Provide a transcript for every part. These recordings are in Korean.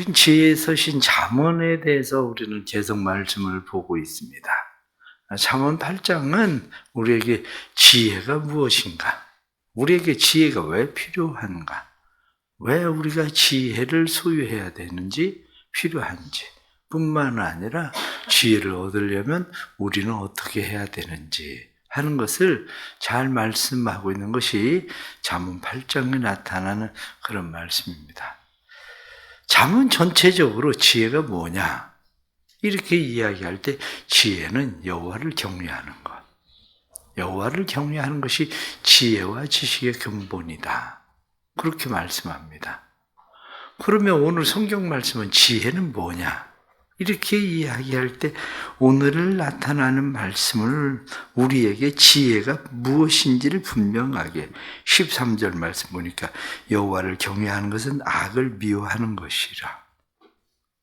우린 지혜의 서신 잠언에 대해서 우리는 계속 말씀을 보고 있습니다. 잠언 8장은 우리에게 지혜가 무엇인가? 우리에게 지혜가 왜 필요한가? 왜 우리가 지혜를 소유해야 되는지, 필요한지 뿐만 아니라 지혜를 얻으려면 우리는 어떻게 해야 되는지 하는 것을 잘 말씀하고 있는 것이 잠언 8장에 나타나는 그런 말씀입니다. 잠언 전체적으로 지혜가 뭐냐? 이렇게 이야기할 때 지혜는 여호와를 경외하는 것. 여호와를 경외하는 것이 지혜와 지식의 근본이다. 그렇게 말씀합니다. 그러면 오늘 성경 말씀은 지혜는 뭐냐? 이렇게 이야기할 때 오늘 나타나는 말씀을 우리에게 지혜가 무엇인지를 분명하게 13절 말씀 보니까 여호와를 경외하는 것은 악을 미워하는 것이라.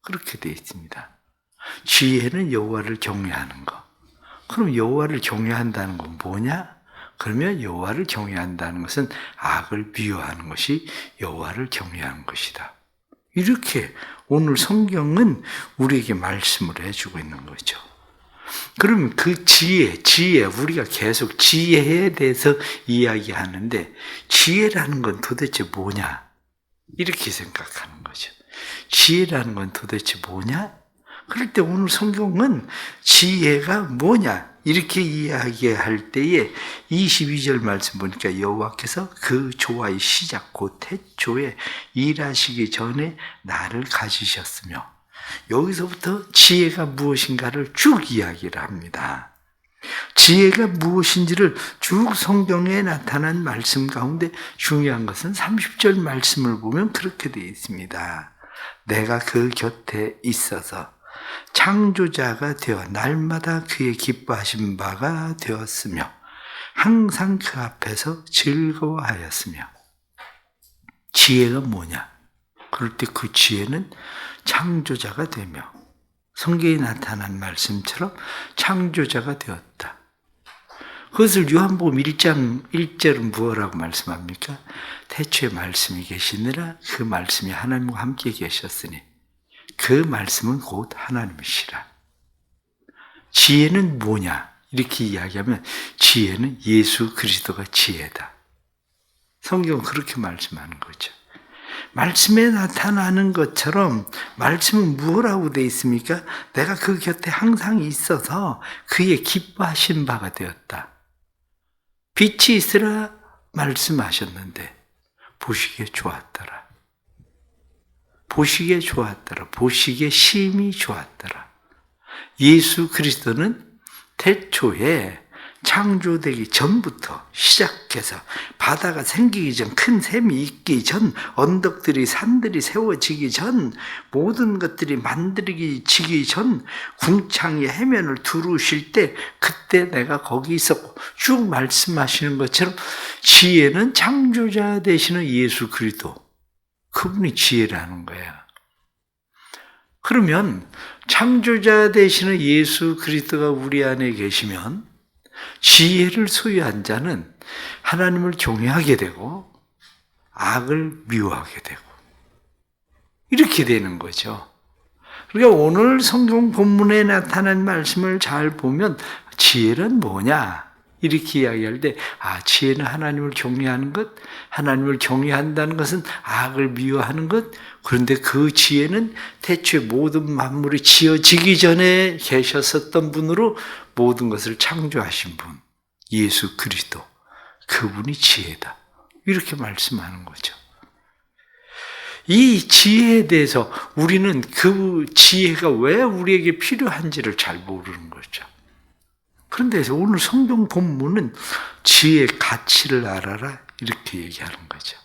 그렇게 되어 있습니다. 지혜는 여호와를 경외하는 것. 그럼 여호와를 경외한다는 건 뭐냐? 그러면 여호와를 경외한다는 것은 악을 미워하는 것이 여호와를 경외하는 것이다. 이렇게 오늘 성경은 우리에게 말씀을 해주고 있는 거죠. 그러면 그 지혜, 우리가 계속 지혜에 대해서 이야기하는데 지혜라는 건 도대체 뭐냐? 이렇게 생각하는 거죠. 지혜라는 건 도대체 뭐냐? 그럴 때 오늘 성경은 지혜가 뭐냐? 이렇게 이야기할 때에 22절 말씀 보니까 여호와께서 그 조화의 시작 곧 태초에 일하시기 전에 나를 가지셨으며, 여기서부터 지혜가 무엇인가를 쭉 이야기를 합니다. 지혜가 무엇인지를 쭉 성경에 나타난 말씀 가운데 중요한 것은 30절 말씀을 보면 그렇게 되어 있습니다. 내가 그 곁에 있어서 창조자가 되어 날마다 그의 기뻐하신 바가 되었으며 항상 그 앞에서 즐거워하였으며. 지혜가 뭐냐? 그럴 때 그 지혜는 창조자가 되며, 성경에 나타난 말씀처럼 창조자가 되었다. 그것을 요한복음 1장 1절은 무엇라고 말씀합니까? 태초에 말씀이 계시니라 그 말씀이 하나님과 함께 계셨으니 그 말씀은 곧 하나님이시라. 지혜는 뭐냐? 이렇게 이야기하면 지혜는 예수 그리스도가 지혜다. 성경은 그렇게 말씀하는 거죠. 말씀에 나타나는 것처럼 말씀은 무엇라고 되어 있습니까? 내가 그 곁에 항상 있어서 그의 기뻐하신 바가 되었다. 빛이 있으라 말씀하셨는데 보시기에 좋았더라. 보시기에 좋았더라. 보시기에 심히 좋았더라. 예수 그리스도는 태초에 창조되기 전부터 시작해서 바다가 생기기 전, 큰 샘이 있기 전, 언덕들이 산들이 세워지기 전, 모든 것들이 만들어지기 전, 궁창의 해면을 두루실 때 그때 내가 거기 있었고, 쭉 말씀하시는 것처럼 지혜는 창조자 되시는 예수 그리스도, 그분이 지혜라는 거야. 그러면 창조자 되시는 예수 그리스도가 우리 안에 계시면 지혜를 소유한 자는 하나님을 경외하게 되고 악을 미워하게 되고 이렇게 되는 거죠. 그러니까 오늘 성경 본문에 나타난 말씀을 잘 보면 지혜는 뭐냐? 이렇게 이야기할 때 지혜는 하나님을 경외하는 것, 하나님을 경외한다는 것은 악을 미워하는 것. 그런데 그 지혜는 태초에 모든 만물이 지어지기 전에 계셨었던 분으로 모든 것을 창조하신 분, 예수 그리스도, 그분이 지혜다. 이렇게 말씀하는 거죠. 이 지혜에 대해서 우리는 그 지혜가 왜 우리에게 필요한지를 잘 모르는 거죠. 그런데 오늘 성경 본문은 지혜의 가치를 알아라 이렇게 얘기하는 거죠.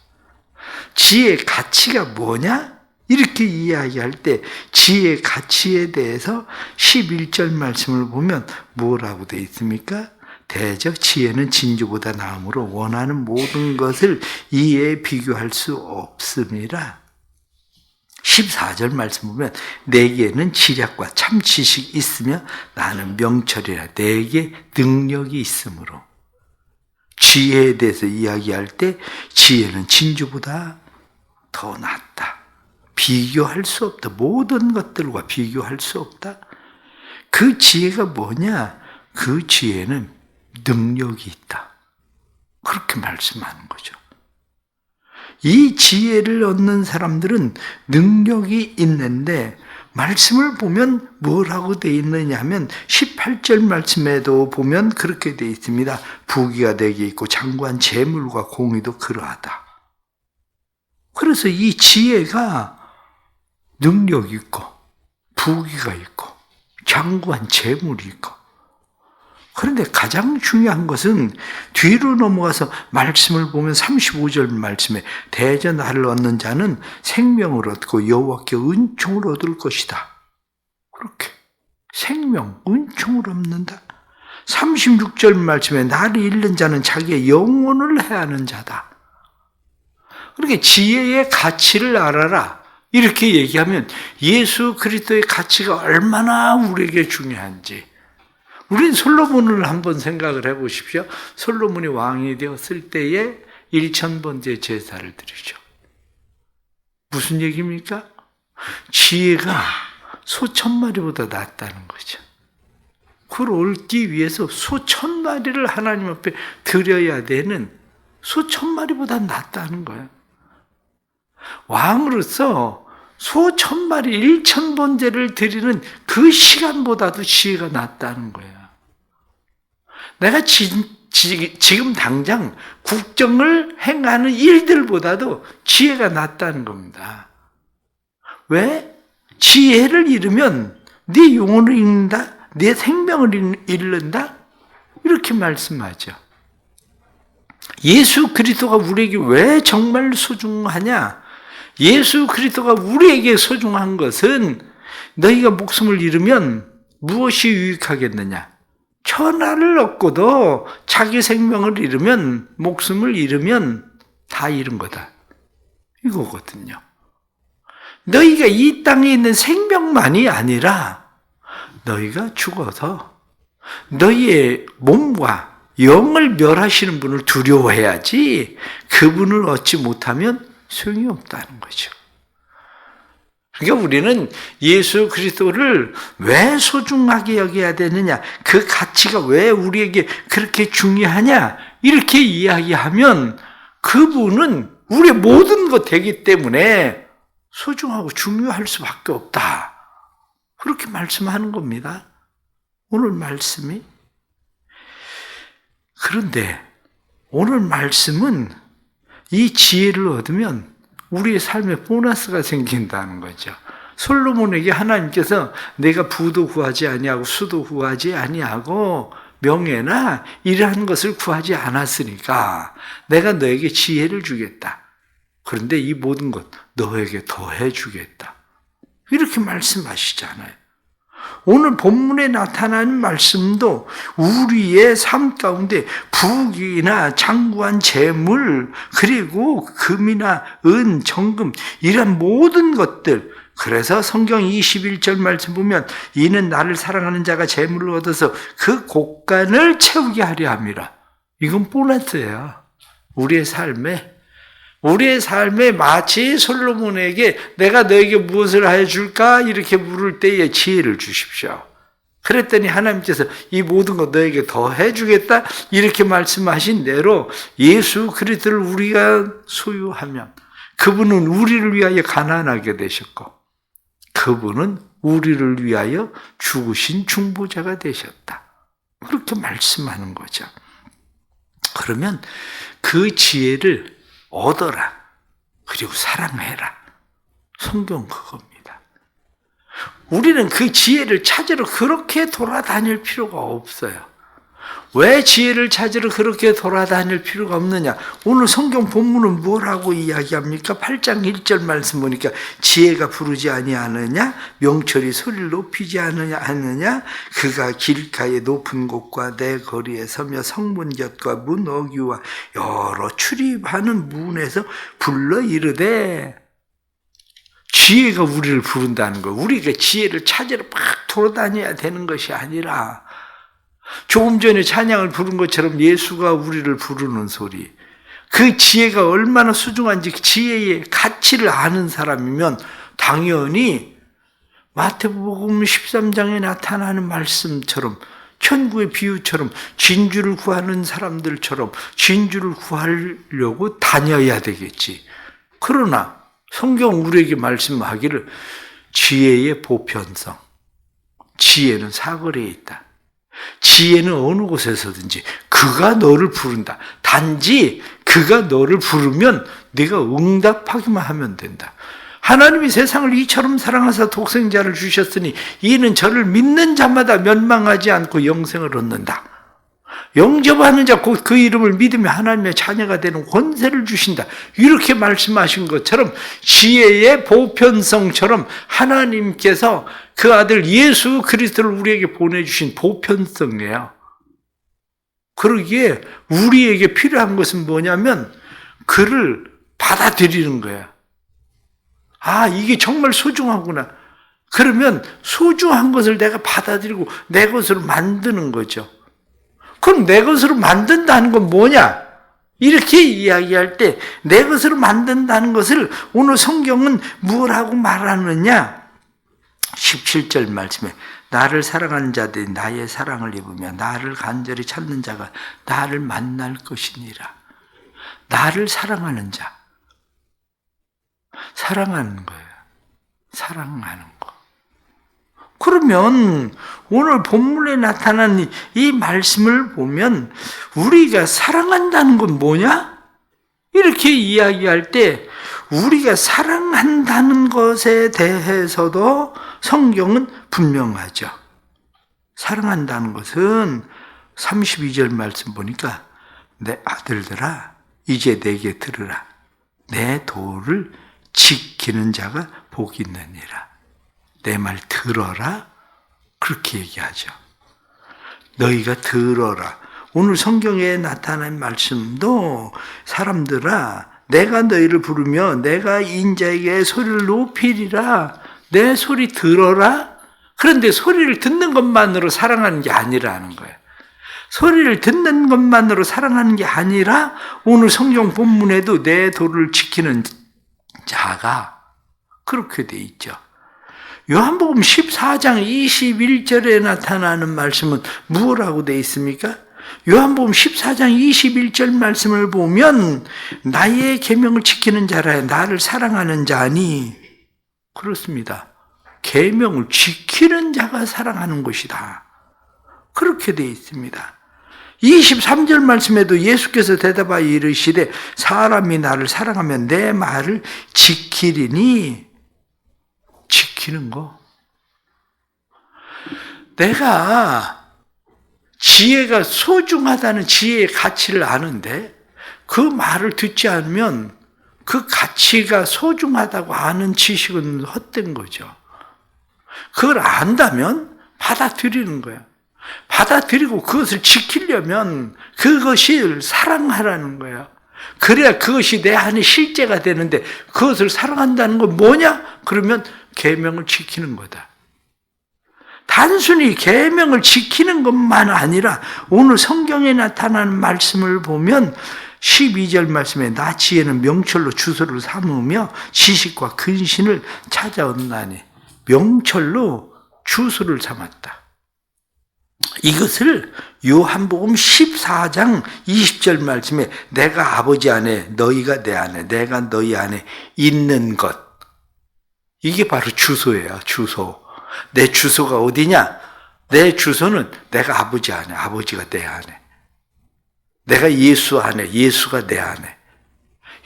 지혜의 가치가 뭐냐? 이렇게 이야기할 때 지혜의 가치에 대해서 11절 말씀을 보면 뭐라고 되어 있습니까? 대적 지혜는 진주보다 나음으로 원하는 모든 것을 이에 비교할 수 없음이라. 14절 말씀 보면 내게는 지략과 참 지식이 있으며 나는 명철이라. 내게 능력이 있으므로. 지혜에 대해서 이야기할 때 지혜는 진주보다 더 낫다. 비교할 수 없다. 모든 것들과 비교할 수 없다. 그 지혜가 뭐냐? 그 지혜는 능력이 있다. 그렇게 말씀하는 거죠. 이 지혜를 얻는 사람들은 능력이 있는데 말씀을 보면 뭐라고 되어 있느냐 하면 18절 말씀에도 보면 그렇게 되어 있습니다. 부귀가 내게 있고 장구한 재물과 공의도 그러하다. 그래서 이 지혜가 능력이 있고 부귀가 있고 장구한 재물이 있고, 그런데 가장 중요한 것은 뒤로 넘어가서 말씀을 보면 35절 말씀에 대저 나를 얻는 자는 생명을 얻고 여호와께 은총을 얻을 것이다. 그렇게 생명, 은총을 얻는다. 36절 말씀에 나를 잃는 자는 자기의 영혼을 해하는 자다. 그렇게 지혜의 가치를 알아라. 이렇게 얘기하면 예수 그리스도의 가치가 얼마나 우리에게 중요한지. 우린 솔로몬을 한번 생각을 해보십시오. 솔로몬이 왕이 되었을 때에 1000번째 제사를 드리죠. 무슨 얘기입니까? 지혜가 소 1000마리보다 낫다는 거죠. 그걸 얻기 위해서 소 1000마리를 하나님 앞에 드려야 되는 소 1000마리보다 낫다는 거예요. 왕으로서 소 1000마리 1000번째를 드리는 그 시간보다도 지혜가 낫다는 거예요. 내가 지금 당장 국정을 행하는 일들보다도 지혜가 낫다는 겁니다. 왜? 지혜를 잃으면 네 영혼을 잃는다, 네 생명을 잃는다, 이렇게 말씀하죠. 예수 그리스도가 우리에게 왜 정말 소중하냐? 예수 그리스도가 우리에게 소중한 것은 너희가 목숨을 잃으면 무엇이 유익하겠느냐? 천하를 얻고도 자기 생명을 잃으면, 목숨을 잃으면 다 잃은 거다. 이거거든요. 너희가 이 땅에 있는 생명만이 아니라 너희가 죽어서 너희의 몸과 영을 멸하시는 분을 두려워해야지 그분을 얻지 못하면 소용이 없다는 거죠. 그러니까 우리는 예수 그리스도를 왜 소중하게 여겨야 되느냐, 그 가치가 왜 우리에게 그렇게 중요하냐, 이렇게 이야기하면 그분은 우리의 모든 것 되기 때문에 소중하고 중요할 수밖에 없다. 그렇게 말씀하는 겁니다. 오늘 말씀이. 그런데 오늘 말씀은 이 지혜를 얻으면 우리의 삶에 보너스가 생긴다는 거죠. 솔로몬에게 하나님께서 내가 부도 구하지 아니하고 수도 구하지 아니하고 명예나 이러한 것을 구하지 않았으니까 내가 너에게 지혜를 주겠다. 그런데 이 모든 것 너에게 더해 주겠다. 이렇게 말씀하시잖아요. 오늘 본문에 나타나는 말씀도 우리의 삶 가운데 부귀나 장구한 재물, 그리고 금이나 은, 정금, 이런 모든 것들, 그래서 성경 21절 말씀 보면 이는 나를 사랑하는 자가 재물을 얻어서 그 곳간을 채우게 하려 함이라. 이건 보너스예요. 우리의 삶에 마치 솔로몬에게 내가 너에게 무엇을 해줄까? 이렇게 물을 때에 지혜를 주십시오. 그랬더니 하나님께서 이 모든 것 너에게 더 해주겠다. 이렇게 말씀하신 대로 예수 그리스도를 우리가 소유하면 그분은 우리를 위하여 가난하게 되셨고 그분은 우리를 위하여 죽으신 중보자가 되셨다. 그렇게 말씀하는 거죠. 그러면 그 지혜를 얻어라. 그리고 사랑해라. 성경 그겁니다. 우리는 그 지혜를 찾으러 그렇게 돌아다닐 필요가 없어요. 왜 지혜를 찾으러 그렇게 돌아다닐 필요가 없느냐? 오늘 성경 본문은 뭐라고 이야기합니까? 8장 1절 말씀 보니까 지혜가 부르지 아니하느냐? 명철이 소리를 높이지 않느냐? 그가 길가의 높은 곳과 내 거리에 서며 성문 곁과 문 어귀와 여러 출입하는 문에서 불러 이르되. 지혜가 우리를 부른다는 거예요. 우리가 지혜를 찾으러 막 돌아다녀야 되는 것이 아니라 조금 전에 찬양을 부른 것처럼 예수가 우리를 부르는 소리, 그 지혜가 얼마나 소중한지 지혜의 가치를 아는 사람이면 당연히 마태복음 13장에 나타나는 말씀처럼 천국의 비유처럼 진주를 구하는 사람들처럼 진주를 구하려고 다녀야 되겠지. 그러나 성경 우리에게 말씀하기를 지혜의 보편성, 지혜는 사거리에 있다. 지혜는 어느 곳에서든지 그가 너를 부른다. 단지 그가 너를 부르면 네가 응답하기만 하면 된다. 하나님이 세상을 이처럼 사랑하사 독생자를 주셨으니 이는 저를 믿는 자마다 멸망하지 않고 영생을 얻는다. 영접하는 자 곧 그 이름을 믿으며 하나님의 자녀가 되는 권세를 주신다. 이렇게 말씀하신 것처럼 지혜의 보편성처럼 하나님께서 그 아들 예수 그리스도를 우리에게 보내주신 보편성이에요. 그러기에 우리에게 필요한 것은 뭐냐면 그를 받아들이는 거야. 아, 이게 정말 소중하구나. 그러면 소중한 것을 내가 받아들이고 내 것으로 만드는 거죠. 그럼 내 것으로 만든다는 건 뭐냐? 이렇게 이야기할 때 내 것으로 만든다는 것을 오늘 성경은 무엇하고 말하느냐? 17절 말씀에 나를 사랑하는 자들이 나의 사랑을 입으며 나를 간절히 찾는 자가 나를 만날 것이니라. 나를 사랑하는 자. 사랑하는 거예요. 사랑하는 거. 그러면 오늘 본문에 나타난 이 말씀을 보면 우리가 사랑한다는 건 뭐냐? 이렇게 이야기할 때 우리가 사랑한다는 것에 대해서도 성경은 분명하죠. 사랑한다는 것은 32절 말씀 보니까 내 아들들아 이제 내게 들으라. 내 도를 지키는 자가 복이 있느니라. 내 말 들어라. 그렇게 얘기하죠. 너희가 들어라. 오늘 성경에 나타난 말씀도 사람들아 내가 너희를 부르며 내가 인자에게 소리를 높이리라. 내 소리 들어라. 그런데 소리를 듣는 것만으로 사랑하는 게 아니라는 거예요. 소리를 듣는 것만으로 사랑하는 게 아니라 오늘 성경 본문에도 내 도를 지키는 자가 그렇게 돼 있죠. 요한복음 14장 21절에 나타나는 말씀은 무엇라고 돼 있습니까? 요한복음 14장 21절 말씀을 보면 나의 계명을 지키는 자라 나를 사랑하는 자니 그렇습니다. 계명을 지키는 자가 사랑하는 것이다. 그렇게 돼 있습니다. 23절 말씀에도 예수께서 대답하여 이르시되 사람이 나를 사랑하면 내 말을 지키리니 지키는 거. 내가 지혜가 소중하다는 지혜의 가치를 아는데 그 말을 듣지 않으면 그 가치가 소중하다고 아는 지식은 헛된 거죠. 그걸 안다면 받아들이는 거야. 받아들이고 그것을 지키려면 그것을 사랑하라는 거야. 그래야 그것이 내 안에 실제가 되는데 그것을 사랑한다는 건 뭐냐? 그러면 계명을 지키는 거다. 단순히 계명을 지키는 것만 아니라 오늘 성경에 나타나는 말씀을 보면 12절 말씀에 나 지혜는 명철로 주소를 삼으며 지식과 근신을 찾아온다니 명철로 주소를 삼았다. 이것을 요한복음 14장 20절 말씀에 내가 아버지 안에 너희가 내 안에 내가 너희 안에 있는 것 이게 바로 주소예요. 주소. 내 주소가 어디냐? 내 주소는 내가 아버지 안에 아버지가 내 안에 내가 예수 안에 예수가 내 안에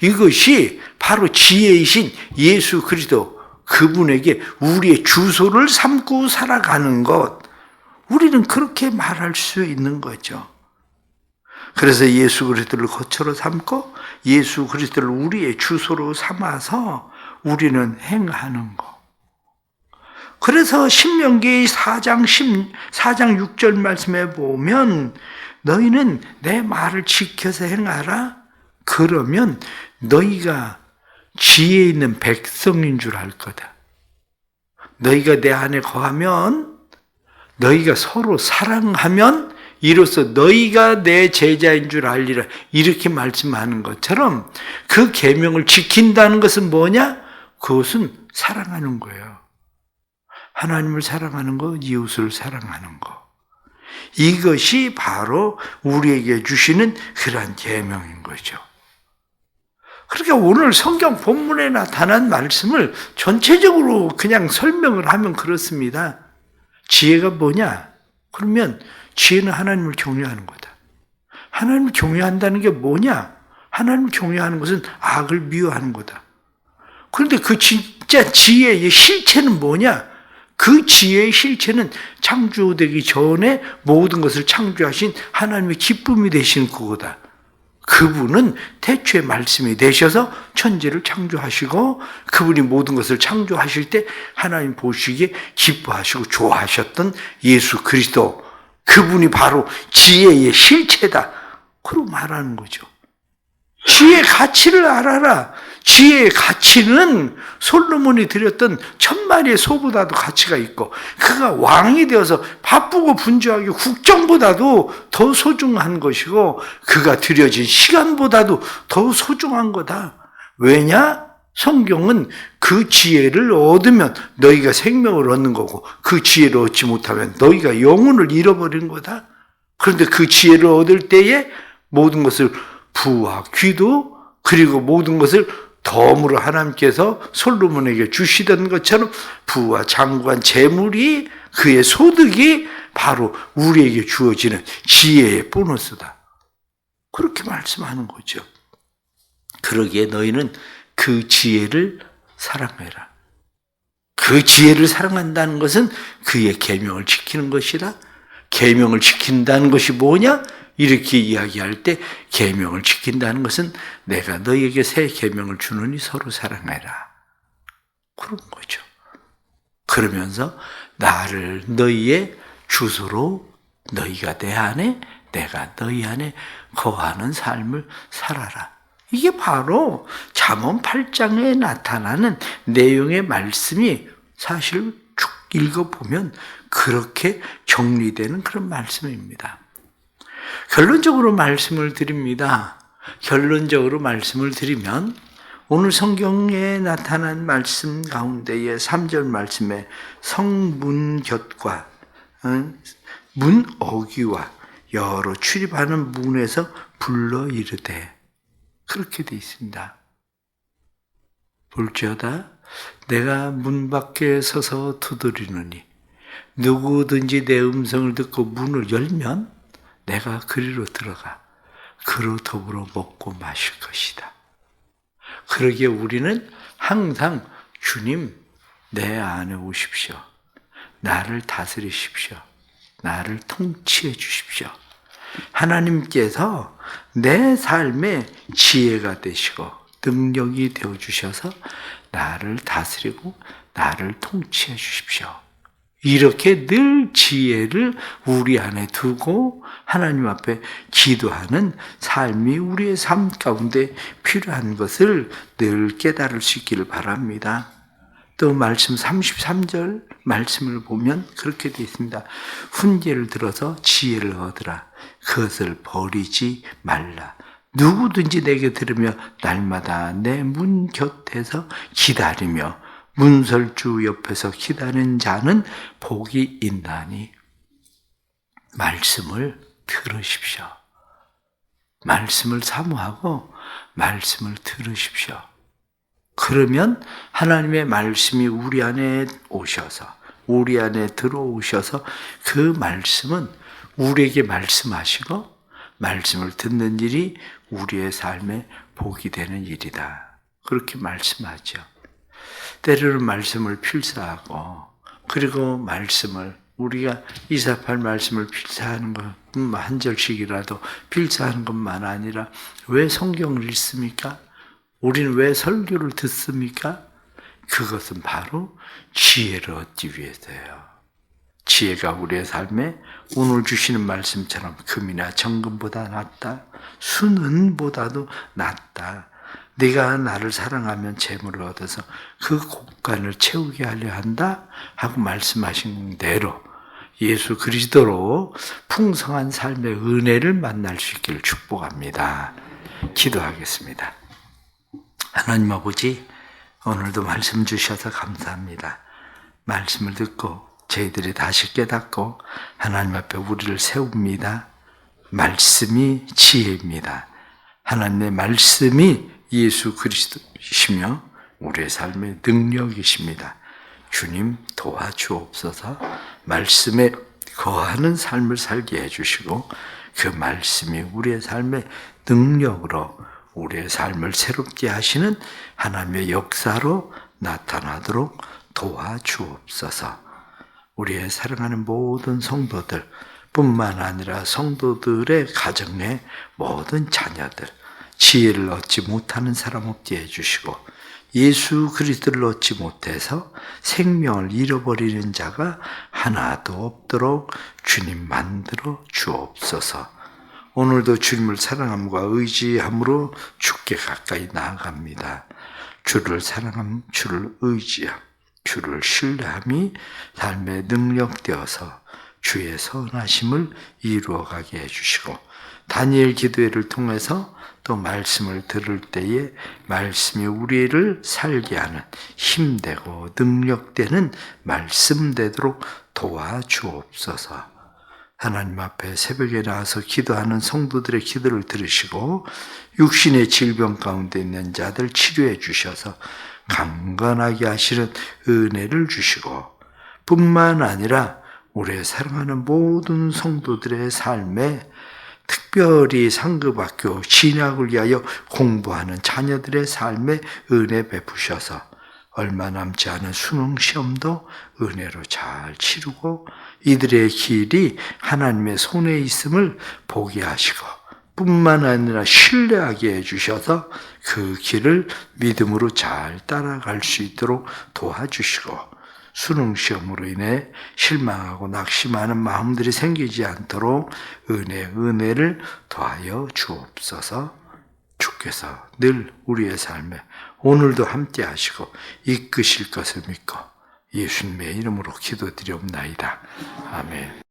이것이 바로 지혜이신 예수 그리스도 그분에게 우리의 주소를 삼고 살아가는 것 우리는 그렇게 말할 수 있는 거죠. 그래서 예수 그리스도를 거처로 삼고 예수 그리스도를 우리의 주소로 삼아서 우리는 행하는 거. 그래서 신명기 4장 6절 말씀에 보면 너희는 내 말을 지켜서 행하라. 그러면 너희가 지혜 있는 백성인 줄 알 거다. 너희가 내 안에 거하면 너희가 서로 사랑하면 이로써 너희가 내 제자인 줄 알리라. 이렇게 말씀하는 것처럼 그 계명을 지킨다는 것은 뭐냐? 그것은 사랑하는 거예요. 하나님을 사랑하는 거, 이웃을 사랑하는 거. 이것이 바로 우리에게 주시는 그러한 계명인 거죠. 그러니까 오늘 성경 본문에 나타난 말씀을 전체적으로 그냥 설명을 하면 그렇습니다. 지혜가 뭐냐? 그러면 지혜는 하나님을 경외하는 거다. 하나님을 경외한다는 게 뭐냐? 하나님을 경외하는 것은 악을 미워하는 거다. 그런데 그 진짜 지혜의 실체는 뭐냐? 그 지혜의 실체는 창조되기 전에 모든 것을 창조하신 하나님의 기쁨이 되시는 그거다. 그분은 태초에 말씀이 되셔서 천지를 창조하시고 그분이 모든 것을 창조하실 때 하나님 보시기에 기뻐하시고 좋아하셨던 예수 그리스도, 그분이 바로 지혜의 실체다. 그러고 말하는 거죠. 지혜의 가치를 알아라. 지혜의 가치는 솔로몬이 드렸던 1000마리의 소보다도 가치가 있고, 그가 왕이 되어서 바쁘고 분주하게 국정보다도 더 소중한 것이고, 그가 드려진 시간보다도 더 소중한 거다. 왜냐? 성경은 그 지혜를 얻으면 너희가 생명을 얻는 거고, 그 지혜를 얻지 못하면 너희가 영혼을 잃어버리는 거다. 그런데 그 지혜를 얻을 때에 모든 것을 부와 귀도, 그리고 모든 것을 덤으로 하나님께서 솔로몬에게 주시던 것처럼 부와 장관, 재물이, 그의 소득이 바로 우리에게 주어지는 지혜의 보너스다. 그렇게 말씀하는 거죠. 그러기에 너희는 그 지혜를 사랑해라. 그 지혜를 사랑한다는 것은 그의 계명을 지키는 것이다. 계명을 지킨다는 것이 뭐냐? 이렇게 이야기할 때 계명을 지킨다는 것은 내가 너희에게 새 계명을 주느니 서로 사랑해라. 그런 거죠. 그러면서 나를 너희의 주소로 너희가 내 안에, 내가 너희 안에 거하는 삶을 살아라. 이게 바로 잠언 8장에 나타나는 내용의 말씀이 사실 쭉 읽어보면 그렇게 정리되는 그런 말씀입니다. 결론적으로 말씀을 드립니다. 결론적으로 말씀을 드리면 오늘 성경에 나타난 말씀 가운데의 3절 말씀에 성문곁과 문어귀와 여러 출입하는 문에서 불러 이르되, 그렇게 되어 있습니다. 볼지어다 내가 문 밖에 서서 두드리노니 누구든지 내 음성을 듣고 문을 열면 내가 그리로 들어가 그로 더불어 먹고 마실 것이다. 그러기에 우리는 항상 주님 내 안에 오십시오. 나를 다스리십시오. 나를 통치해 주십시오. 하나님께서 내 삶의 지혜가 되시고 능력이 되어주셔서 나를 다스리고 나를 통치해 주십시오. 이렇게 늘 지혜를 우리 안에 두고 하나님 앞에 기도하는 삶이 우리의 삶 가운데 필요한 것을 늘 깨달을 수 있기를 바랍니다. 또 말씀 33절 말씀을 보면 그렇게 되어 있습니다. 훈계를 들어서 지혜를 얻으라. 그것을 버리지 말라. 누구든지 내게 들으며 날마다 내 문 곁에서 기다리며 문설주 옆에서 기다리는 자는 복이 있나니. 말씀을 들으십시오. 말씀을 사모하고 말씀을 들으십시오. 그러면 하나님의 말씀이 우리 안에 오셔서, 우리 안에 들어오셔서 그 말씀은 우리에게 말씀하시고 말씀을 듣는 일이 우리의 삶에 복이 되는 일이다. 그렇게 말씀하죠. 때로는 말씀을 필사하고, 그리고 말씀을 우리가 이사팔 말씀을 필사하는 것, 한 절씩이라도 필사하는 것만 아니라 왜 성경을 읽습니까? 우리는 왜 설교를 듣습니까? 그것은 바로 지혜를 얻기 위해서예요. 지혜가 우리의 삶에 오늘 주시는 말씀처럼 금이나 정금보다 낫다. 수는보다도 낫다. 네가 나를 사랑하면 재물을 얻어서 그 곳간을 채우게 하려 한다 하고 말씀하신 대로 예수 그리스도로 풍성한 삶의 은혜를 만날 수 있기를 축복합니다. 기도하겠습니다. 하나님 아버지, 오늘도 말씀 주셔서 감사합니다. 말씀을 듣고 저희들이 다시 깨닫고 하나님 앞에 우리를 세웁니다. 말씀이 지혜입니다. 하나님의 말씀이 예수 그리스도시며 우리의 삶의 능력이십니다. 주님 도와주옵소서. 말씀에 거하는 삶을 살게 해주시고 그 말씀이 우리의 삶의 능력으로 우리의 삶을 새롭게 하시는 하나님의 역사로 나타나도록 도와주옵소서. 우리의 사랑하는 모든 성도들 뿐만 아니라 성도들의 가정의 모든 자녀들 지혜를 얻지 못하는 사람 없게 해주시고 예수 그리스도를 얻지 못해서 생명을 잃어버리는 자가 하나도 없도록 주님 만들어 주옵소서. 오늘도 주님을 사랑함과 의지함으로 주께 가까이 나아갑니다. 주를 사랑함, 주를 의지함, 주를 신뢰함이 삶의 능력되어서 주의 선하심을 이루어가게 해주시고 다니엘 기도회를 통해서 또 말씀을 들을 때에 말씀이 우리를 살게 하는 힘되고 능력되는 말씀 되도록 도와주옵소서. 하나님 앞에 새벽에 나와서 기도하는 성도들의 기도를 들으시고 육신의 질병 가운데 있는 자들 치료해 주셔서 강건하게 하시는 은혜를 주시고 뿐만 아니라 우리의 사랑하는 모든 성도들의 삶에 특별히 상급학교 진학을 위하여 공부하는 자녀들의 삶에 은혜 베푸셔서 얼마 남지 않은 수능시험도 은혜로 잘 치르고 이들의 길이 하나님의 손에 있음을 보게 하시고 뿐만 아니라 신뢰하게 해주셔서 그 길을 믿음으로 잘 따라갈 수 있도록 도와주시고 수능시험으로 인해 실망하고 낙심하는 마음들이 생기지 않도록 은혜를 더하여 주옵소서. 주께서 늘 우리의 삶에 오늘도 함께 하시고 이끄실 것을 믿고 예수님의 이름으로 기도드리옵나이다. 아멘.